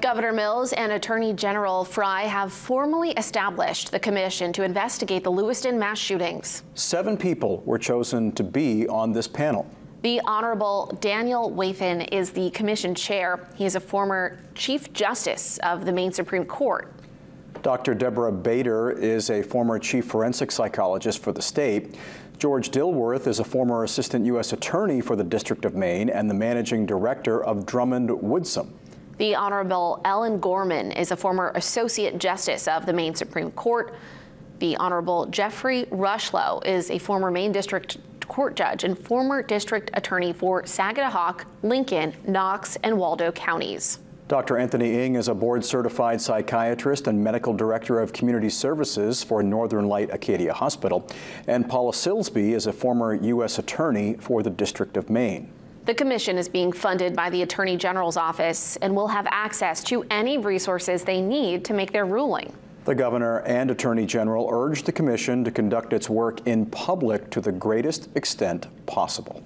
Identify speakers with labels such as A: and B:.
A: Governor Mills and Attorney General Fry have formally established the commission to investigate the Lewiston mass shootings.
B: 7 people were chosen to be on this panel. The
A: Honorable Daniel Wathan is the commission chair. He is a former Chief Justice of the Maine Supreme Court.
B: Dr. Deborah Bader is a former chief forensic psychologist for the state. George Dilworth is a former assistant U.S. attorney for the District of Maine and the managing director of Drummond Woodsum.
A: The Honorable Ellen Gorman is a former associate justice of the Maine Supreme Court. The Honorable Jeffrey Rushlow is a former Maine District Court judge and former district attorney for Saginaw, Lincoln, Knox, and Waldo counties.
B: Dr. Anthony Ng is a board-certified psychiatrist and medical director of community services for Northern Light Acadia Hospital. And Paula Silsby is a former U.S. attorney for the District of Maine.
A: The commission is being funded by the Attorney General's office and will have access to any resources they need to make their ruling.
B: The governor and Attorney General urged the commission to conduct its work in public to the greatest extent possible.